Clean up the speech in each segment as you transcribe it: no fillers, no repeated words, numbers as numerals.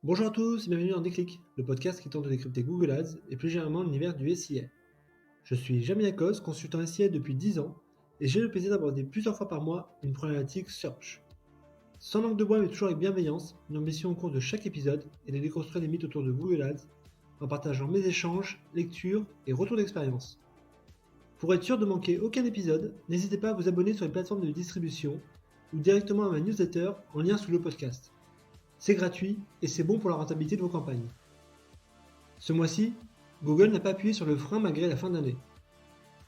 Bonjour à tous et bienvenue dans Déclic, le podcast qui tente de décrypter Google Ads et plus généralement l'univers du SIA. Je suis Jamie Lacoste, consultant SIA depuis 10 ans et j'ai le plaisir d'aborder plusieurs fois par mois une problématique search. Sans langue de bois mais toujours avec bienveillance, une ambition au cours de chaque épisode est de déconstruire les mythes autour de Google Ads en partageant mes échanges, lectures et retours d'expérience. Pour être sûr de manquer aucun épisode, n'hésitez pas à vous abonner sur les plateformes de distribution ou directement à ma newsletter en lien sous le podcast. C'est gratuit et c'est bon pour la rentabilité de vos campagnes. Ce mois-ci, Google n'a pas appuyé sur le frein malgré la fin d'année.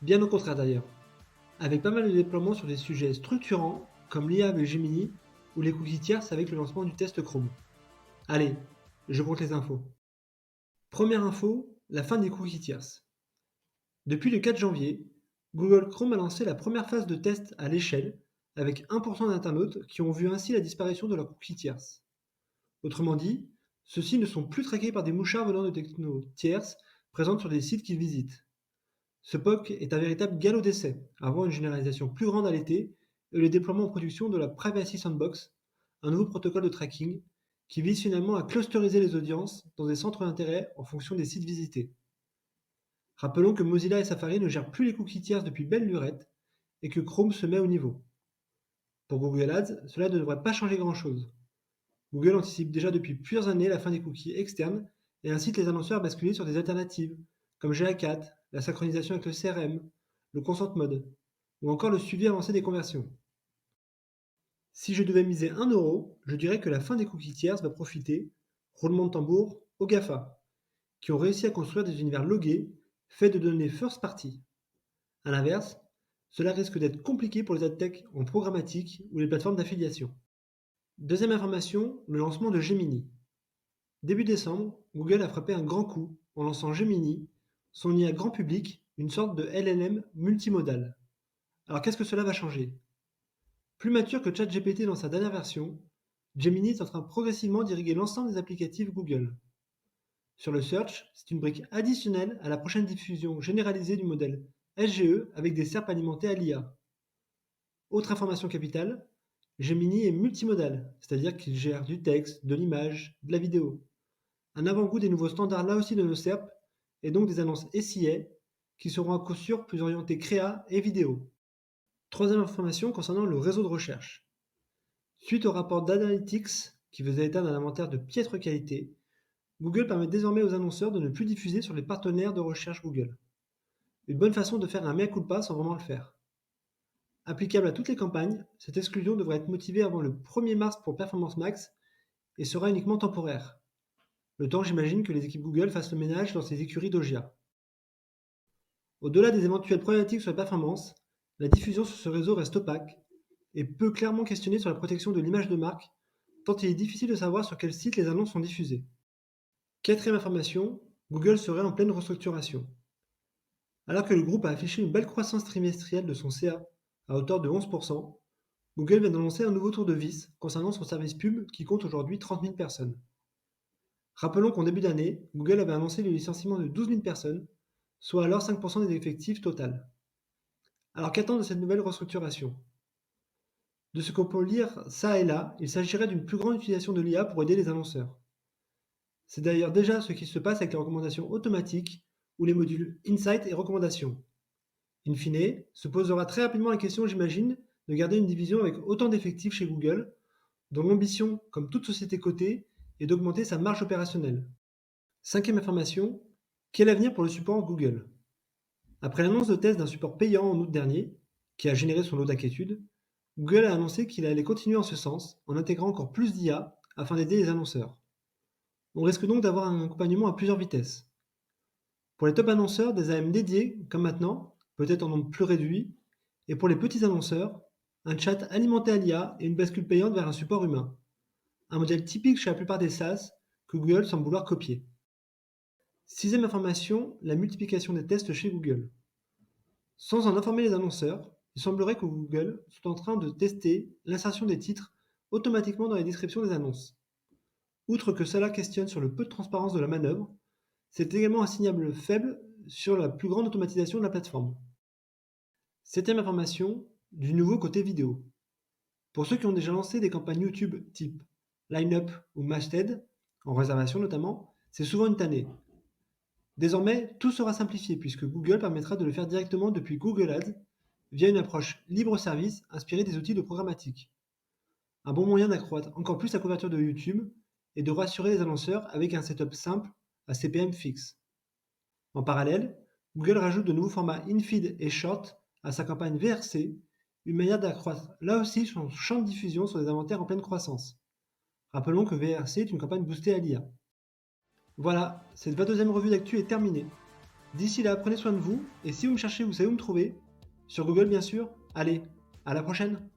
Bien au contraire d'ailleurs, avec pas mal de déploiements sur des sujets structurants comme l'IA avec Gemini ou les cookies tierces avec le lancement du test Chrome. Allez, je compte les infos. Première info, la fin des cookies tierces. Depuis le 4 janvier, Google Chrome a lancé la première phase de test à l'échelle avec 1% d'internautes qui ont vu ainsi la disparition de leurs cookies tierces. Autrement dit, ceux-ci ne sont plus traqués par des mouchards venant de techno tierces présentes sur des sites qu'ils visitent. Ce POC est un véritable galop d'essai, avant une généralisation plus grande à l'été et le déploiement en production de la Privacy Sandbox, un nouveau protocole de tracking qui vise finalement à clusteriser les audiences dans des centres d'intérêt en fonction des sites visités. Rappelons que Mozilla et Safari ne gèrent plus les cookies tierces depuis belle lurette et que Chrome se met au niveau. Pour Google Ads, cela ne devrait pas changer grand-chose. Google anticipe déjà depuis plusieurs années la fin des cookies externes et incite les annonceurs à basculer sur des alternatives, comme GA4, la synchronisation avec le CRM, le consent mode, ou encore le suivi avancé des conversions. Si je devais miser 1 euro, je dirais que la fin des cookies tierces va profiter, roulement de tambour, aux GAFA, qui ont réussi à construire des univers logués, faits de données first party. A l'inverse, cela risque d'être compliqué pour les ad tech en programmatique ou les plateformes d'affiliation. Deuxième information, le lancement de Gemini. Début décembre, Google a frappé un grand coup en lançant Gemini, son IA grand public, une sorte de LLM multimodal. Alors qu'est-ce que cela va changer? Plus mature que ChatGPT dans sa dernière version, Gemini est en train progressivement d'irriguer l'ensemble des applicatifs Google. Sur le search, c'est une brique additionnelle à la prochaine diffusion généralisée du modèle SGE avec des SERPs alimentés à l'IA. Autre information capitale, Gemini est multimodal, c'est-à-dire qu'il gère du texte, de l'image, de la vidéo. Un avant-goût des nouveaux standards là aussi de nos SERP et donc des annonces SIA qui seront à coup sûr plus orientées créa et vidéo. Troisième information concernant le réseau de recherche. Suite au rapport d'Analytics qui faisait état d'un inventaire de piètre qualité, Google permet désormais aux annonceurs de ne plus diffuser sur les partenaires de recherche Google. Une bonne façon de faire un mea culpa sans vraiment le faire. Applicable à toutes les campagnes, cette exclusion devrait être motivée avant le 1er mars pour Performance Max et sera uniquement temporaire. Le temps, j'imagine, que les équipes Google fassent le ménage dans ces écuries d'Ogia. Au-delà des éventuelles problématiques sur la performance, la diffusion sur ce réseau reste opaque et peut clairement questionner sur la protection de l'image de marque, tant il est difficile de savoir sur quel site les annonces sont diffusées. Quatrième information, Google serait en pleine restructuration. Alors que le groupe a affiché une belle croissance trimestrielle de son CA à hauteur de 11%, Google vient d'annoncer un nouveau tour de vis concernant son service pub qui compte aujourd'hui 30 000 personnes. Rappelons qu'en début d'année, Google avait annoncé le licenciement de 12 000 personnes, soit alors 5% des effectifs total. Alors qu'attendre de cette nouvelle restructuration? De ce qu'on peut lire ça et là, il s'agirait d'une plus grande utilisation de l'IA pour aider les annonceurs. C'est d'ailleurs déjà ce qui se passe avec les recommandations automatiques ou les modules Insight et recommandations. In fine, se posera très rapidement la question, j'imagine, de garder une division avec autant d'effectifs chez Google, dont l'ambition, comme toute société cotée, est d'augmenter sa marge opérationnelle. Cinquième information, quel avenir pour le support Google? Après l'annonce de test d'un support payant en août dernier, qui a généré son lot d'inquiétudes, Google a annoncé qu'il allait continuer en ce sens, en intégrant encore plus d'IA afin d'aider les annonceurs. On risque donc d'avoir un accompagnement à plusieurs vitesses. Pour les top annonceurs, des AM dédiés, comme maintenant, peut-être en nombre plus réduit, et pour les petits annonceurs, un chat alimenté à l'IA et une bascule payante vers un support humain. Un modèle typique chez la plupart des SaaS que Google semble vouloir copier. Sixième information, la multiplication des tests chez Google. Sans en informer les annonceurs, il semblerait que Google soit en train de tester l'insertion des titres automatiquement dans les descriptions des annonces. Outre que cela questionne sur le peu de transparence de la manœuvre, c'est également un signal faible sur la plus grande automatisation de la plateforme. Septième information, du nouveau côté vidéo. Pour ceux qui ont déjà lancé des campagnes YouTube type Lineup ou Masthead, en réservation notamment, c'est souvent une tannée. Désormais, tout sera simplifié puisque Google permettra de le faire directement depuis Google Ads via une approche libre-service inspirée des outils de programmatique. Un bon moyen d'accroître encore plus la couverture de YouTube et de rassurer les annonceurs avec un setup simple à CPM fixe. En parallèle, Google rajoute de nouveaux formats in-feed et short à sa campagne VRC, une manière d'accroître là aussi son champ de diffusion sur des inventaires en pleine croissance. Rappelons que VRC est une campagne boostée à l'IA. Voilà, cette 22e revue d'actu est terminée. D'ici là, prenez soin de vous, et si vous me cherchez, vous savez où me trouver. Sur Google bien sûr. Allez, à la prochaine!